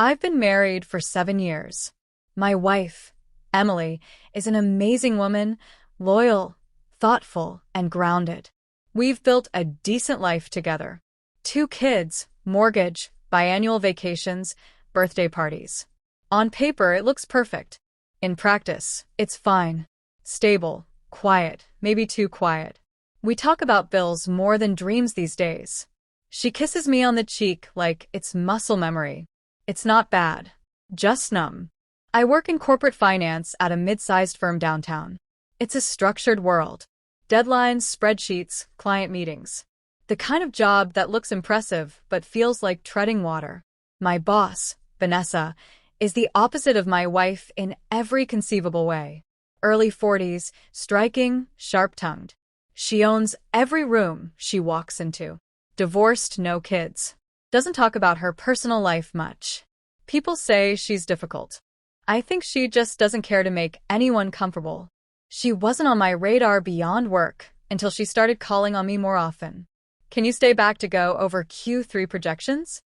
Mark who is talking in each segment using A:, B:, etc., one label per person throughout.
A: I've been married for 7 years. My wife, Emily, is an amazing woman, loyal, thoughtful, and grounded. We've built a decent life together. 2 kids, mortgage, biannual vacations, birthday parties. On paper, it looks perfect. In practice, it's fine. Stable, quiet, maybe too quiet. We talk about bills more than dreams these days. She kisses me on the cheek like it's muscle memory. It's not bad, just numb. I work in corporate finance at a mid-sized firm downtown. It's a structured world. Deadlines, spreadsheets, client meetings. The kind of job that looks impressive but feels like treading water. My boss, Vanessa, is the opposite of my wife in every conceivable way. Early 40s, striking, sharp-tongued. She owns every room she walks into. Divorced, no kids. Doesn't talk about her personal life much. People say she's difficult. I think she just doesn't care to make anyone comfortable. She wasn't on my radar beyond work until she started calling on me more often. Can you stay back to go over Q3 projections?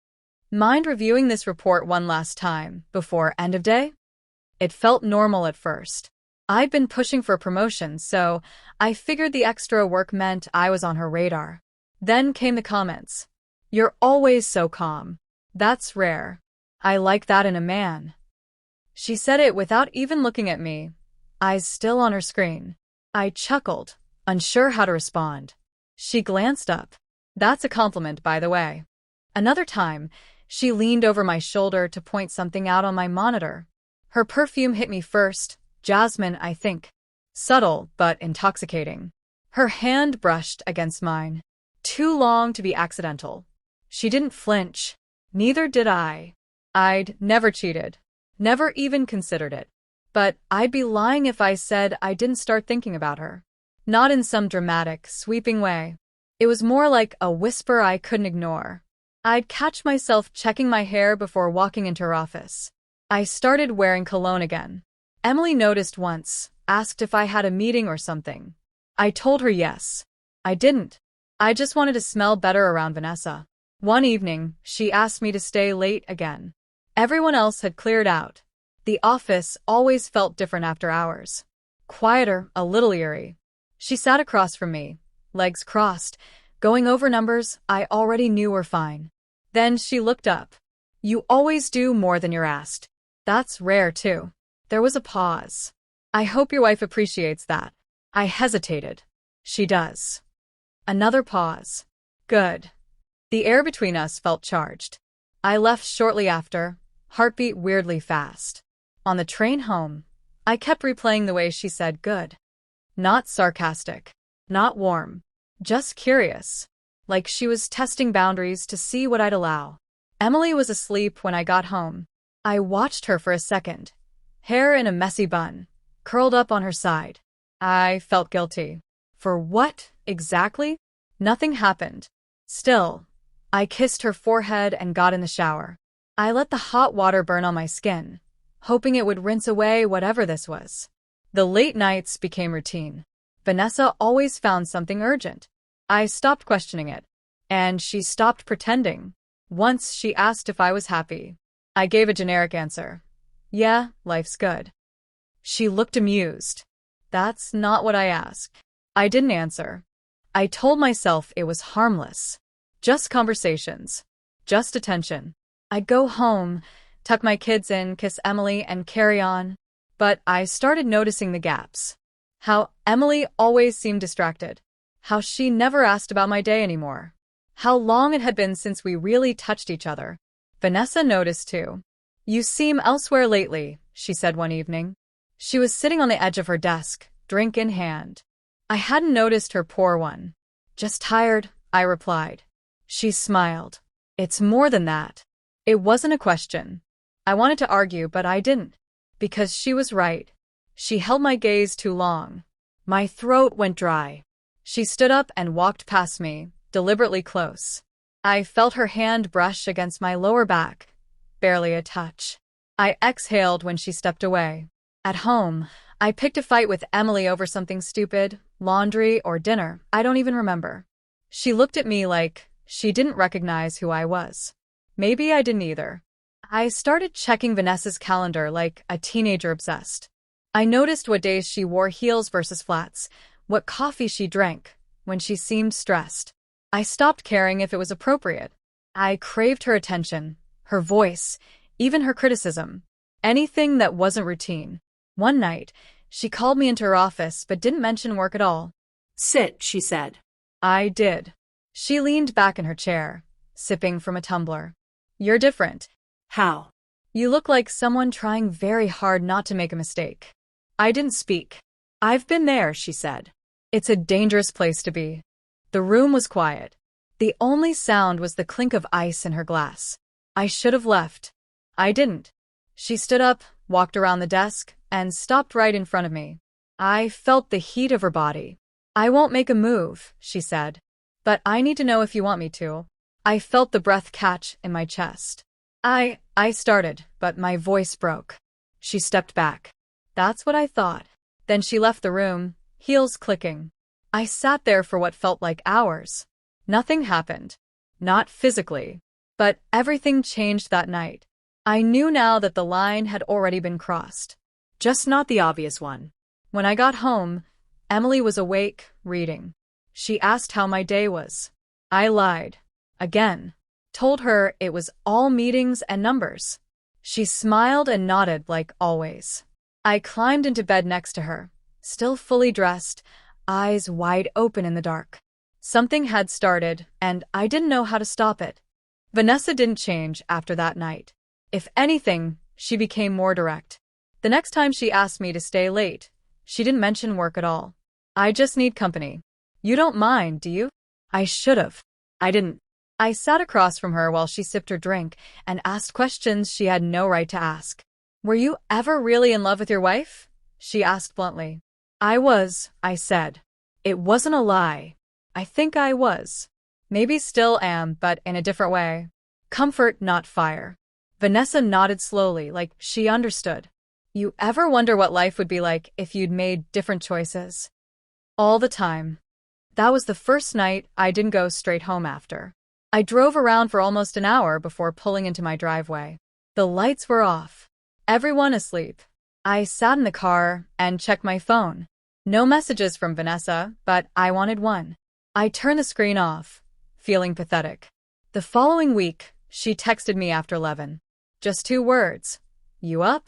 A: Mind reviewing this report one last time before end of day? It felt normal at first. I'd been pushing for promotion, so I figured the extra work meant I was on her radar. Then came the comments. You're always so calm. That's rare. I like that in a man. She said it without even looking at me, eyes still on her screen. I chuckled, unsure how to respond. She glanced up. That's a compliment, by the way. Another time, she leaned over my shoulder to point something out on my monitor. Her perfume hit me first, jasmine, I think. Subtle, but intoxicating. Her hand brushed against mine. Too long to be accidental. She didn't flinch. Neither did I. I'd never cheated. Never even considered it. But I'd be lying if I said I didn't start thinking about her. Not in some dramatic, sweeping way. It was more like a whisper I couldn't ignore. I'd catch myself checking my hair before walking into her office. I started wearing cologne again. Emily noticed once, asked if I had a meeting or something. I told her yes. I didn't. I just wanted to smell better around Vanessa. One evening, she asked me to stay late again. Everyone else had cleared out. The office always felt different after hours. Quieter, a little eerie. She sat across from me, legs crossed, going over numbers I already knew were fine. Then she looked up. You always do more than you're asked. That's rare, too. There was a pause. I hope your wife appreciates that. I hesitated. She does. Another pause. Good. The air between us felt charged. I left shortly after, heartbeat weirdly fast. On the train home, I kept replaying the way she said good. Not sarcastic. Not warm. Just curious. Like she was testing boundaries to see what I'd allow. Emily was asleep when I got home. I watched her for a second. Hair in a messy bun, curled up on her side. I felt guilty. For what, exactly? Nothing happened. Still, I kissed her forehead and got in the shower. I let the hot water burn on my skin, hoping it would rinse away whatever this was. The late nights became routine. Vanessa always found something urgent. I stopped questioning it, and she stopped pretending. Once she asked if I was happy. I gave a generic answer. Yeah, life's good. She looked amused. That's not what I asked. I didn't answer. I told myself it was harmless. Just conversations. Just attention. I'd go home, tuck my kids in, kiss Emily, and carry on. But I started noticing the gaps. How Emily always seemed distracted. How she never asked about my day anymore. How long it had been since we really touched each other. Vanessa noticed too. You seem elsewhere lately, she said one evening. She was sitting on the edge of her desk, drink in hand. I hadn't noticed her pour one. Just tired, I replied. She smiled. It's more than that. It wasn't a question. I wanted to argue, but I didn't. Because she was right. She held my gaze too long. My throat went dry. She stood up and walked past me, deliberately close. I felt her hand brush against my lower back. Barely a touch. I exhaled when she stepped away. At home, I picked a fight with Emily over something stupid, laundry or dinner, I don't even remember. She looked at me like she didn't recognize who I was. Maybe I didn't either. I started checking Vanessa's calendar like a teenager obsessed. I noticed what days she wore heels versus flats, what coffee she drank, when she seemed stressed. I stopped caring if it was appropriate. I craved her attention, her voice, even her criticism. Anything that wasn't routine. One night, she called me into her office but didn't mention work at all.
B: Sit, she said.
A: I did. She leaned back in her chair, sipping from a tumbler. You're different.
B: How?
A: You look like someone trying very hard not to make a mistake. I didn't speak. I've been there, she said. It's a dangerous place to be. The room was quiet. The only sound was the clink of ice in her glass. I should have left. I didn't. She stood up, walked around the desk, and stopped right in front of me. I felt the heat of her body. I won't make a move, she said. But I need to know if you want me to. I felt the breath catch in my chest. I started, but my voice broke. She stepped back. That's what I thought. Then she left the room, heels clicking. I sat there for what felt like hours. Nothing happened. Not physically. But everything changed that night. I knew now that the line had already been crossed. Just not the obvious one. When I got home, Emily was awake, reading. She asked how my day was. I lied. Again. Told her it was all meetings and numbers. She smiled and nodded like always. I climbed into bed next to her, still fully dressed, eyes wide open in the dark. Something had started, and I didn't know how to stop it. Vanessa didn't change after that night. If anything, she became more direct. The next time she asked me to stay late, she didn't mention work at all. I just need company. You don't mind, do you? I should have. I didn't. I sat across from her while she sipped her drink and asked questions she had no right to ask. Were you ever really in love with your wife? She asked bluntly. I was, I said. It wasn't a lie. I think I was. Maybe still am, but in a different way. Comfort, not fire. Vanessa nodded slowly, like she understood. You ever wonder what life would be like if you'd made different choices? All the time. That was the first night I didn't go straight home after. I drove around for almost an hour before pulling into my driveway. The lights were off. Everyone asleep. I sat in the car and checked my phone. No messages from Vanessa, but I wanted one. I turned the screen off, feeling pathetic. The following week, she texted me after 11. Just 2 words. You up?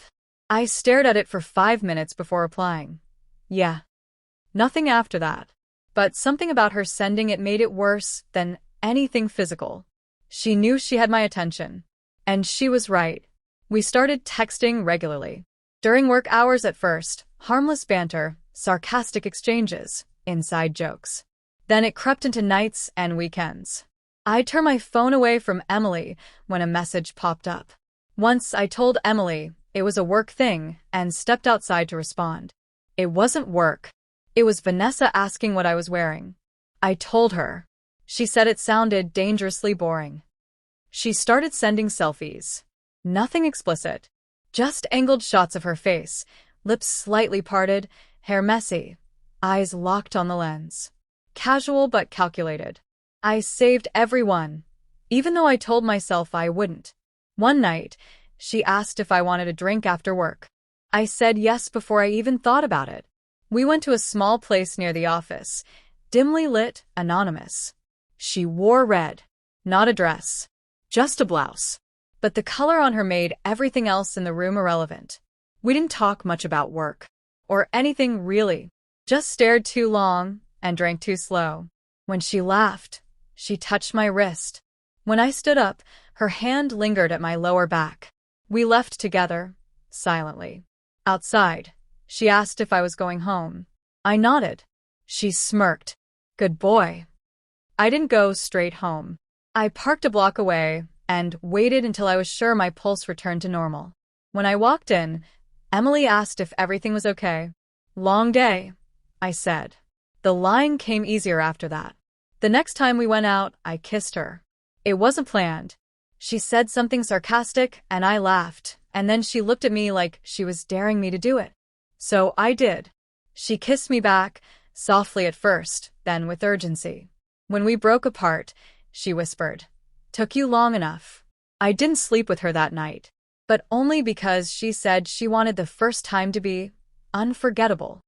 A: I stared at it for 5 minutes before replying. Yeah. Nothing after that. But something about her sending it made it worse than anything physical. She knew she had my attention. And she was right. We started texting regularly. During work hours at first, harmless banter, sarcastic exchanges, inside jokes. Then it crept into nights and weekends. I'd turn my phone away from Emily when a message popped up. Once I told Emily it was a work thing and stepped outside to respond. It wasn't work. It was Vanessa asking what I was wearing. I told her. She said it sounded dangerously boring. She started sending selfies. Nothing explicit. Just angled shots of her face, lips slightly parted, hair messy, eyes locked on the lens. Casual but calculated. I saved every one, even though I told myself I wouldn't. One night, she asked if I wanted a drink after work. I said yes before I even thought about it. We went to a small place near the office, dimly lit, anonymous. She wore red. Not a dress. Just a blouse. But the color on her made everything else in the room irrelevant. We didn't talk much about work. Or anything really. Just stared too long and drank too slow. When she laughed, she touched my wrist. When I stood up, her hand lingered at my lower back. We left together, silently. Outside, she asked if I was going home. I nodded. She smirked. Good boy. I didn't go straight home. I parked a block away and waited until I was sure my pulse returned to normal. When I walked in, Emily asked if everything was okay. Long day, I said. The lying came easier after that. The next time we went out, I kissed her. It wasn't planned. She said something sarcastic, and I laughed, and then she looked at me like she was daring me to do it. So I did. She kissed me back, softly at first, then with urgency. When we broke apart, she whispered, "Took you long enough." I didn't sleep with her that night. but only because she said she wanted the first time to be unforgettable.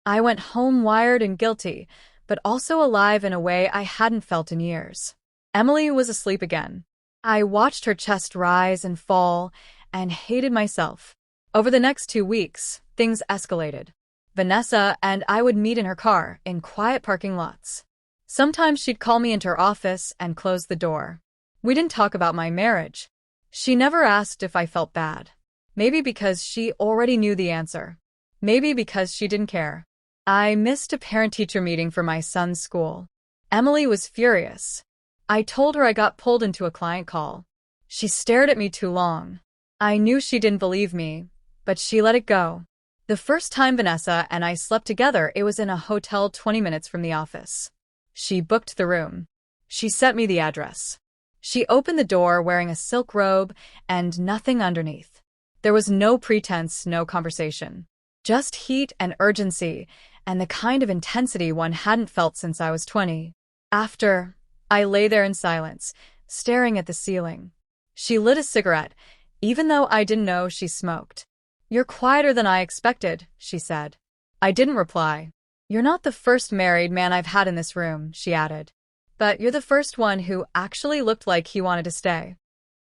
A: I went home wired and guilty, but also alive in a way I hadn't felt in years. Emily was asleep again. I watched her chest rise and fall and hated myself. Over the next 2 weeks, things escalated. Vanessa and I would meet in her car in quiet parking lots. Sometimes she'd call me into her office and close the door. We didn't talk about my marriage. She never asked if I felt bad. Maybe because she already knew the answer. Maybe because she didn't care. I missed a parent-teacher meeting for my son's school. Emily was furious. I told her I got pulled into a client call. She stared at me too long. I knew she didn't believe me, but she let it go. The first time Vanessa and I slept together, it was in a hotel 20 minutes from the office. She booked the room. She sent me the address. She opened the door wearing a silk robe and nothing underneath. There was no pretense, no conversation. Just heat and urgency, and the kind of intensity one hadn't felt since I was 20. After, I lay there in silence, staring at the ceiling. She lit a cigarette, even though I didn't know she smoked. "You're quieter than I expected," she said. I didn't reply. "You're not the first married man I've had in this room," she added. "But you're the first one who actually looked like he wanted to stay."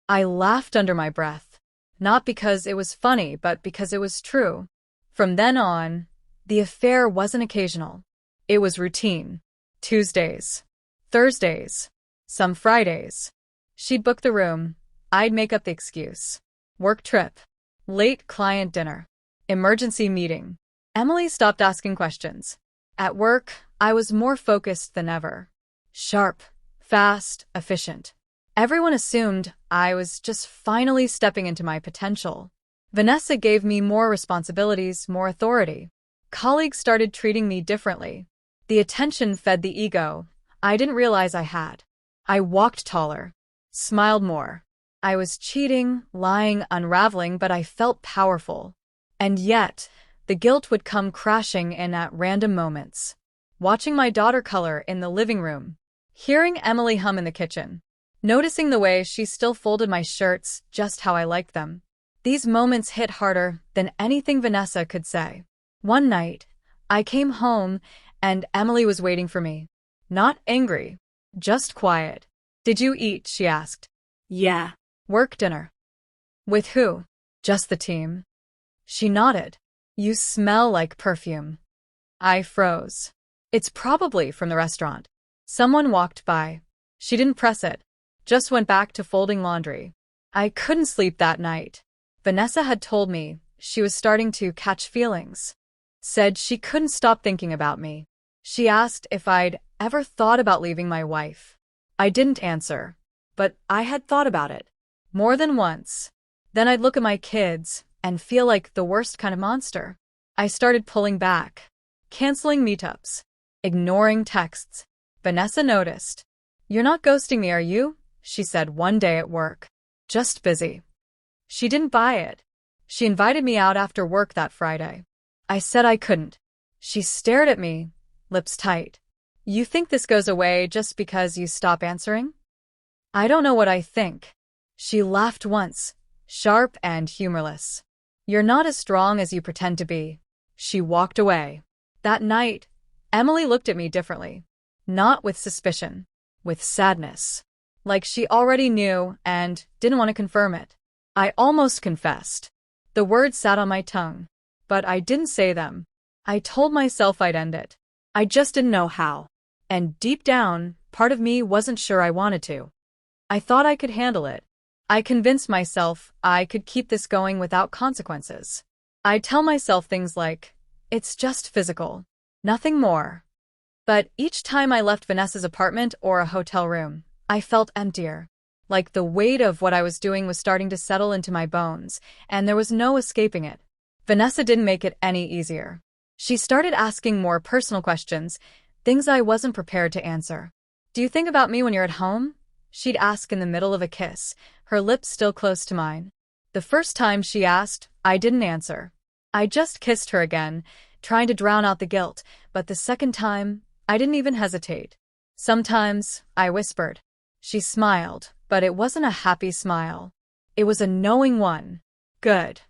A: I laughed under my breath. Not because it was funny, but because it was true. From then on, the affair wasn't occasional. It was routine. Tuesdays, Thursdays, some Fridays. She'd book the room. I'd make up the excuse. Work trip, late client dinner, emergency meeting. Emily stopped asking questions. At work, I was more focused than ever. Sharp, fast, efficient. Everyone assumed I was just finally stepping into my potential. Vanessa gave me more responsibilities, more authority. Colleagues started treating me differently. The attention fed the ego I didn't realize I had. I walked taller, smiled more. I was cheating, lying, unraveling, but I felt powerful. And yet, the guilt would come crashing in at random moments. Watching my daughter color in the living room, hearing Emily hum in the kitchen, noticing the way she still folded my shirts just how I liked them. These moments hit harder than anything Vanessa could say. One night, I came home and Emily was waiting for me. Not angry, just quiet. "Did you eat?" she asked.
B: Yeah.
A: "Work dinner." "With who?" "Just the team." She nodded. "You smell like perfume." I froze. "It's probably from the restaurant." Someone walked by. She didn't press it, just went back to folding laundry. I couldn't sleep that night. Vanessa had told me she was starting to catch feelings. Said she couldn't stop thinking about me. She asked if I'd ever thought about leaving my wife. I didn't answer, but I had thought about it. More than once. Then I'd look at my kids and feel like the worst kind of monster. I started pulling back, canceling meetups, ignoring texts. Vanessa noticed. "You're not ghosting me, are you?" she said one day at work. "Just busy." She didn't buy it. She invited me out after work that Friday. I said I couldn't. She stared at me, lips tight. "You think this goes away just because you stop answering?" "I don't know what I think." She laughed once, sharp and humorless. "You're not as strong as you pretend to be." She walked away. That night, Emily looked at me differently. Not with suspicion, with sadness. Like she already knew and didn't want to confirm it. I almost confessed. The words sat on my tongue, but I didn't say them. I told myself I'd end it. I just didn't know how. And deep down, part of me wasn't sure I wanted to. I thought I could handle it. I convinced myself I could keep this going without consequences. I'd tell myself things like, "It's just physical. Nothing more." But each time I left Vanessa's apartment or a hotel room, I felt emptier. Like the weight of what I was doing was starting to settle into my bones, and there was no escaping it. Vanessa didn't make it any easier. She started asking more personal questions, things I wasn't prepared to answer. "Do you think about me when you're at home?" she'd ask in the middle of a kiss, her lips still close to mine. The first time she asked, I didn't answer. I just kissed her again, trying to drown out the guilt, but the second time, I didn't even hesitate. Sometimes, I whispered. She smiled, but it wasn't a happy smile. It was a knowing one. Good.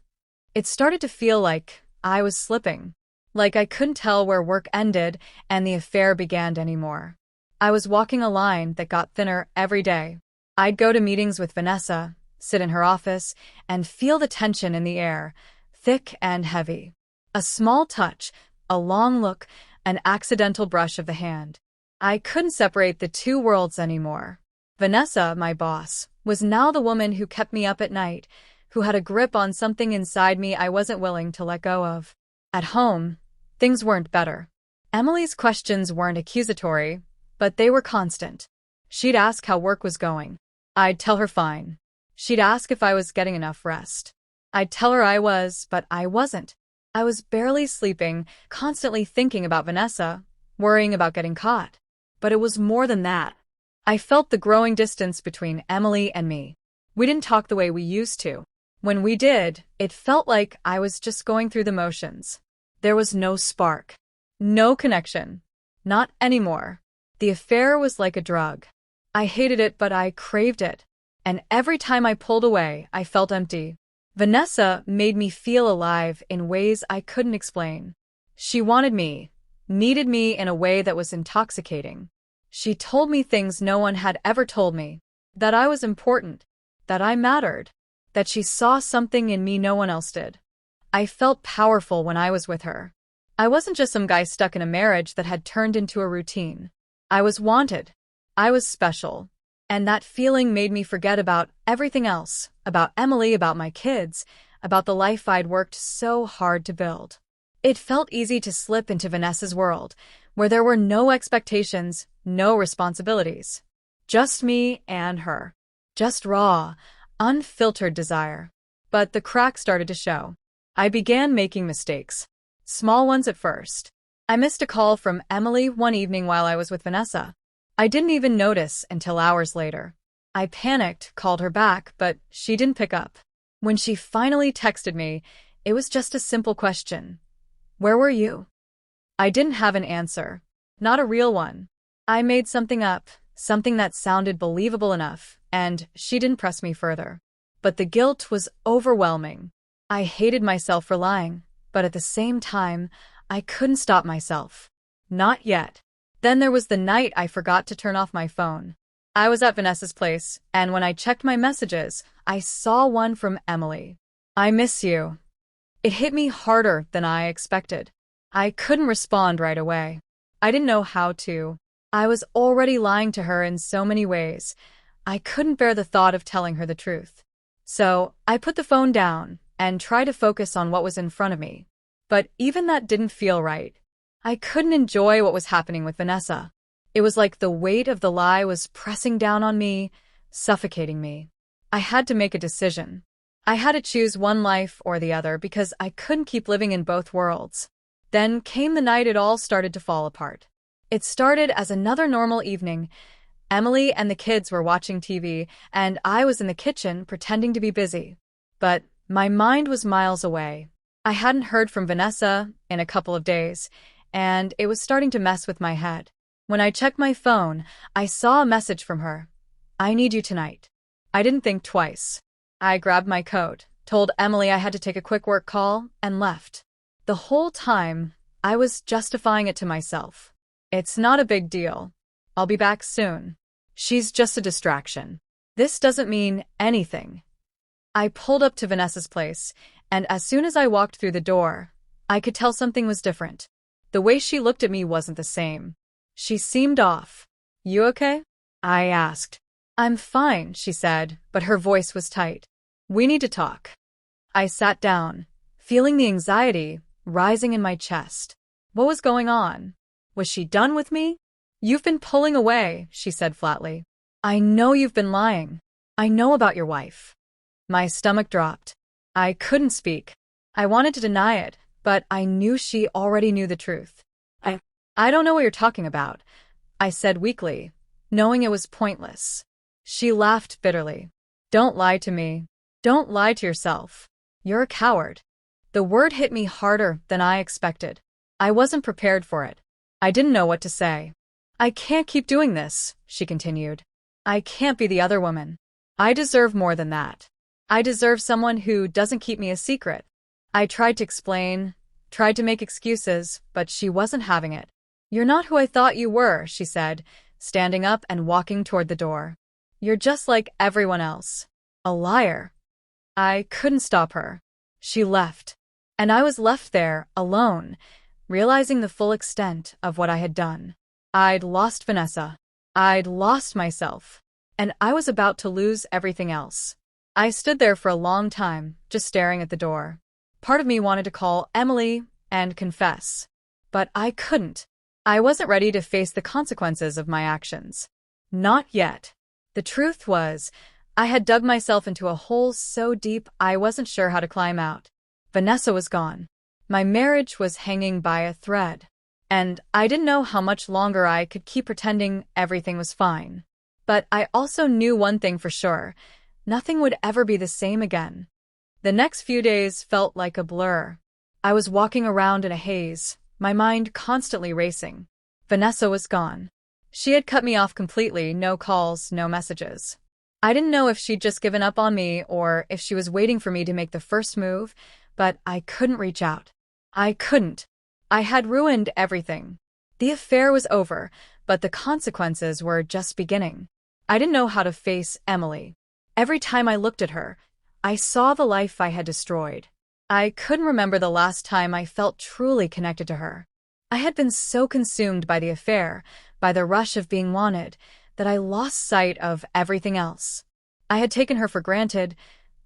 A: It started to feel like I was slipping. Like I couldn't tell where work ended and the affair began anymore. I was walking a line that got thinner every day. I'd go to meetings with Vanessa, sit in her office, and feel the tension in the air, thick and heavy. A small touch, a long look, an accidental brush of the hand. I couldn't separate the two worlds anymore. Vanessa, my boss, was now the woman who kept me up at night, who had a grip on something inside me I wasn't willing to let go of. At home, things weren't better. Emily's questions weren't accusatory, but they were constant. She'd ask how work was going. I'd tell her fine. She'd ask if I was getting enough rest. I'd tell her I was, but I wasn't. I was barely sleeping, constantly thinking about Vanessa, worrying about getting caught. But it was more than that. I felt the growing distance between Emily and me. We didn't talk the way we used to. When we did, it felt like I was just going through the motions. There was no spark. No connection. Not anymore. The affair was like a drug. I hated it, but I craved it. And every time I pulled away, I felt empty. Vanessa made me feel alive in ways I couldn't explain. She wanted me, needed me in a way that was intoxicating. She told me things no one had ever told me. That I was important. That I mattered. That she saw something in me no one else did. I felt powerful when I was with her. I wasn't just some guy stuck in a marriage that had turned into a routine. I was wanted. I was special. And that feeling made me forget about everything else, about Emily, about my kids, about the life I'd worked so hard to build. It felt easy to slip into Vanessa's world, where there were no expectations, no responsibilities. Just me and her. Just raw, unfiltered desire. But the cracks started to show. I began making mistakes. Small ones at first. I missed a call from Emily one evening while I was with Vanessa. I didn't even notice until hours later. I panicked, called her back, but she didn't pick up. When she finally texted me, it was just a simple question. Where were you? I didn't have an answer. Not a real one. I made something up, something that sounded believable enough, and she didn't press me further. But the guilt was overwhelming. I hated myself for lying, but at the same time, I couldn't stop myself. Not yet. Then there was the night I forgot to turn off my phone. I was at Vanessa's place, and when I checked my messages, I saw one from Emily. I miss you. It hit me harder than I expected. I couldn't respond right away. I didn't know how to. I was already lying to her in so many ways. I couldn't bear the thought of telling her the truth. So I put the phone down and tried to focus on what was in front of me. But even that didn't feel right. I couldn't enjoy what was happening with Vanessa. It was like the weight of the lie was pressing down on me, suffocating me. I had to make a decision. I had to choose one life or the other because I couldn't keep living in both worlds. Then came the night it all started to fall apart. It started as another normal evening. Emily and the kids were watching TV, and I was in the kitchen pretending to be busy. But my mind was miles away. I hadn't heard from Vanessa in a couple of days, and it was starting to mess with my head. When I checked my phone, I saw a message from her. I need you tonight. I didn't think twice. I grabbed my coat, told Emily I had to take a quick work call, and left. The whole time, I was justifying it to myself. It's not a big deal. I'll be back soon. She's just a distraction. This doesn't mean anything. I pulled up to Vanessa's place, and as soon as I walked through the door, I could tell something was different. The way she looked at me wasn't the same. She seemed off. You okay? I asked. I'm fine, she said, but her voice was tight. We need to talk. I sat down, feeling the anxiety rising in my chest. What was going on? Was she done with me? You've been pulling away, she said flatly. I know you've been lying. I know about your wife. My stomach dropped. I couldn't speak. I wanted to deny it, but I knew she already knew the truth. I don't know what you're talking about, I said weakly, knowing it was pointless. She laughed bitterly. Don't lie to me. Don't lie to yourself. You're a coward. The word hit me harder than I expected. I wasn't prepared for it. I didn't know what to say. I can't keep doing this, she continued. I can't be the other woman. I deserve more than that. I deserve someone who doesn't keep me a secret. I tried to explain, tried to make excuses, but she wasn't having it. You're not who I thought you were, she said, standing up and walking toward the door. You're just like everyone else. A liar. I couldn't stop her. She left. And I was left there, alone, realizing the full extent of what I had done. I'd lost Vanessa. I'd lost myself. And I was about to lose everything else. I stood there for a long time, just staring at the door. Part of me wanted to call Emily and confess. But I couldn't. I wasn't ready to face the consequences of my actions. Not yet. The truth was, I had dug myself into a hole so deep I wasn't sure how to climb out. Vanessa was gone. My marriage was hanging by a thread. And I didn't know how much longer I could keep pretending everything was fine. But I also knew one thing for sure. Nothing would ever be the same again. The next few days felt like a blur. I was walking around in a haze, my mind constantly racing. Vanessa was gone. She had cut me off completely, no calls, no messages. I didn't know if she'd just given up on me or if she was waiting for me to make the first move, but I couldn't reach out. I couldn't. I had ruined everything. The affair was over, but the consequences were just beginning. I didn't know how to face Emily. Every time I looked at her, I saw the life I had destroyed. I couldn't remember the last time I felt truly connected to her. I had been so consumed by the affair, by the rush of being wanted, that I lost sight of everything else. I had taken her for granted,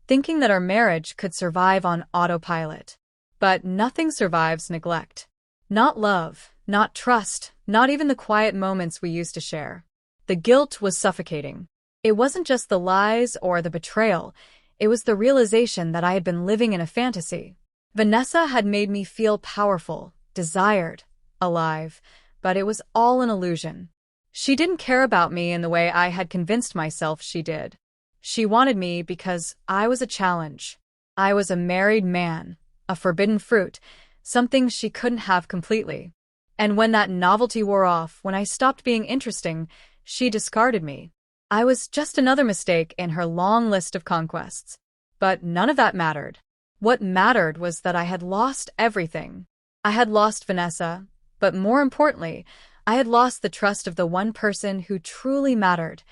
A: thinking that our marriage could survive on autopilot. But nothing survives neglect. Not love, not trust, not even the quiet moments we used to share. The guilt was suffocating. It wasn't just the lies or the betrayal. It was the realization that I had been living in a fantasy. Vanessa had made me feel powerful, desired, alive, but it was all an illusion. She didn't care about me in the way I had convinced myself she did. She wanted me because I was a challenge. I was a married man, a forbidden fruit, something she couldn't have completely. And when that novelty wore off, when I stopped being interesting, she discarded me. I was just another mistake in her long list of conquests. But none of that mattered. What mattered was that I had lost everything. I had lost Vanessa, but more importantly, I had lost the trust of the one person who truly mattered,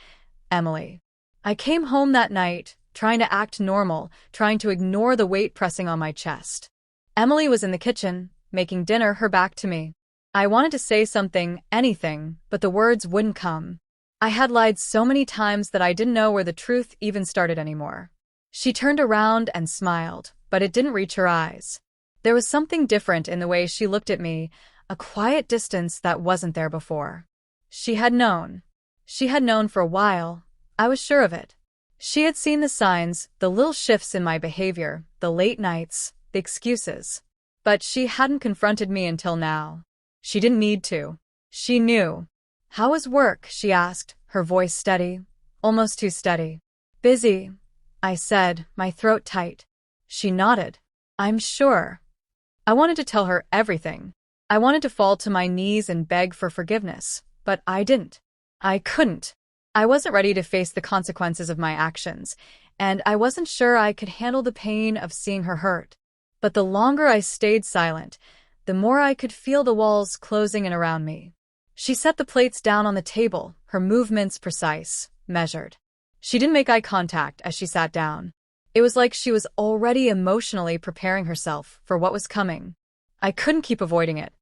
A: Emily. I came home that night, trying to act normal, trying to ignore the weight pressing on my chest. Emily was in the kitchen, making dinner, her back to me. I wanted to say something, anything, but the words wouldn't come. I had lied so many times that I didn't know where the truth even started anymore. She turned around and smiled, but it didn't reach her eyes. There was something different in the way she looked at me, a quiet distance that wasn't there before. She had known. She had known for a while. I was sure of it. She had seen the signs, the little shifts in my behavior, the late nights, the excuses. But she hadn't confronted me until now. She didn't need to. She knew. "How was work?" she asked, her voice steady, almost too steady. "Busy," I said, my throat tight. She nodded. "I'm sure." I wanted to tell her everything. I wanted to fall to my knees and beg for forgiveness, but I didn't. I couldn't. I wasn't ready to face the consequences of my actions, and I wasn't sure I could handle the pain of seeing her hurt. But the longer I stayed silent, the more I could feel the walls closing in around me. She set the plates down on the table, her movements precise, measured. She didn't make eye contact as she sat down. It was like she was already emotionally preparing herself for what was coming. I couldn't keep avoiding it.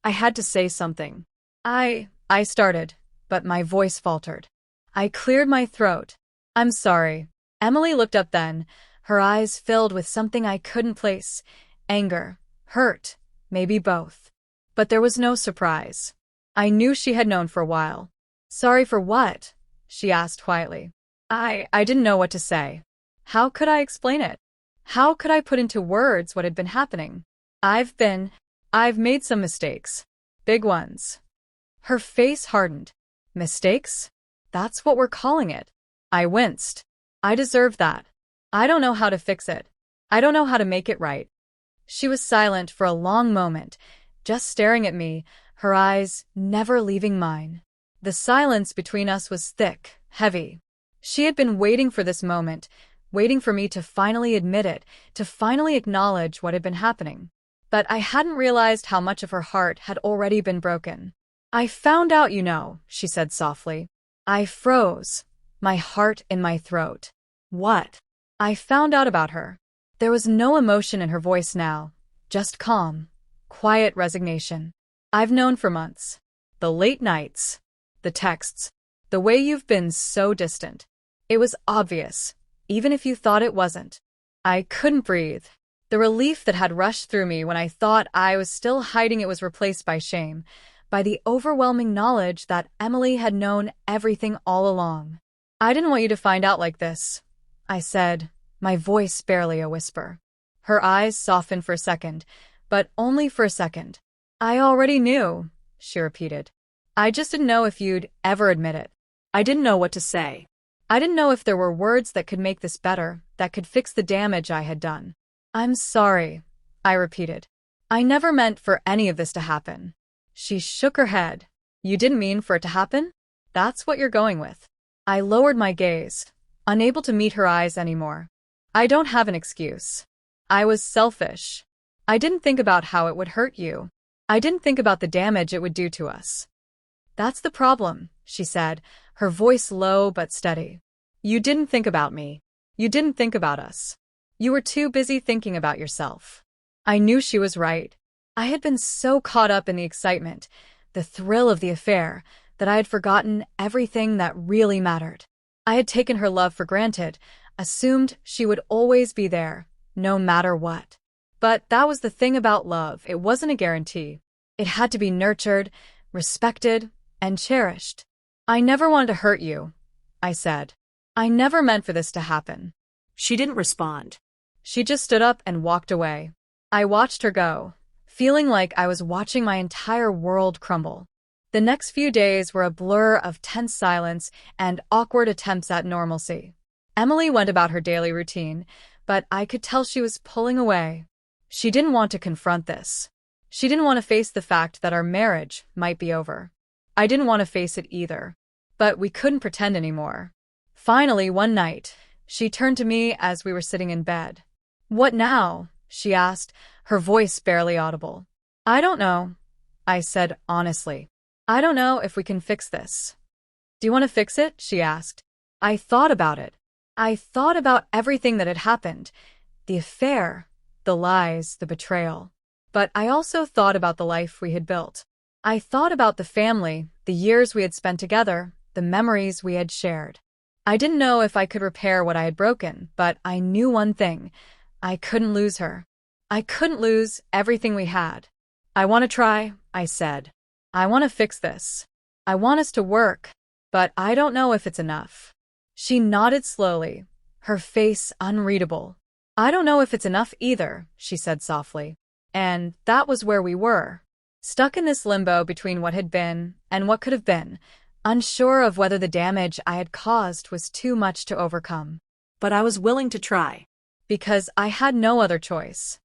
A: I had to say something. I started, but my voice faltered. I cleared my throat. "I'm sorry." Emily looked up then, her eyes filled with something I couldn't place. Anger, hurt, maybe both. But there was no surprise. I knew she had known for a while. "Sorry for what?" she asked quietly. I didn't know what to say. How could I explain it? How could I put into words what had been happening? I've made some mistakes. Big ones. Her face hardened. Mistakes? That's what we're calling it. I winced. I deserve that. I don't know how to fix it. I don't know how to make it right. She was silent for a long moment, just staring at me, her eyes never leaving mine. The silence between us was thick, heavy. She had been waiting for this moment, waiting for me to finally admit it, to finally acknowledge what had been happening. But I hadn't realized how much of her heart had already been broken. "I found out, she said softly. I froze, my heart in my throat. "What?" "I found out about her." There was no emotion in her voice now, just calm, quiet resignation. "I've known for months. The late nights, the texts, the way you've been so distant. It was obvious, even if you thought it wasn't." I couldn't breathe. The relief that had rushed through me when I thought I was still hiding it was replaced by shame, by the overwhelming knowledge that Emily had known everything all along. "I didn't want you to find out like this," I said, my voice barely a whisper. Her eyes softened for a second, but only for a second. "I already knew," she repeated. "I just didn't know if you'd ever admit it."
B: I didn't know what to say.
A: I didn't know if there were words that could make this better, that could fix the damage I had done. "I'm sorry," I repeated. "I never meant for any of this to happen." She shook her head. "You didn't mean for it to happen? That's what you're going with." I lowered my gaze, unable to meet her eyes anymore. "I don't have an excuse. I was selfish. I didn't think about how it would hurt you. I didn't think about the damage it would do to us." "That's the problem," she said, her voice low but steady. "You didn't think about me. You didn't think about us. You were too busy thinking about yourself." I knew she was right. I had been so caught up in the excitement, the thrill of the affair, that I had forgotten everything that really mattered. I had taken her love for granted, assumed she would always be there, no matter what. But that was the thing about love, it wasn't a guarantee. It had to be nurtured, respected, and cherished. "I never wanted to hurt you," I said. "I never meant for this to happen."
B: She didn't respond.
A: She just stood up and walked away. I watched her go, feeling like I was watching my entire world crumble. The next few days were a blur of tense silence and awkward attempts at normalcy. Emily went about her daily routine, but I could tell she was pulling away. She didn't want to confront this. She didn't want to face the fact that our marriage might be over. I didn't want to face it either. But we couldn't pretend anymore. Finally, one night, she turned to me as we were sitting in bed. "What now?" she asked, her voice barely audible. "I don't know," I said honestly. "I don't know if we can fix this." "Do you want to fix it?" she asked. I thought about it. I thought about everything that had happened. The affair, the lies, the betrayal. But I also thought about the life we had built. I thought about the family, the years we had spent together, the memories we had shared. I didn't know if I could repair what I had broken, but I knew one thing. I couldn't lose her. I couldn't lose everything we had. "I want to try," I said. "I want to fix this. I want us to work, but I don't know if it's enough." She nodded slowly, her face unreadable. "I don't know if it's enough either," she said softly. And that was where we were, stuck in this limbo between what had been and what could have been, unsure of whether the damage I had caused was too much to overcome.
B: But I was willing to try.
A: Because I had no other choice.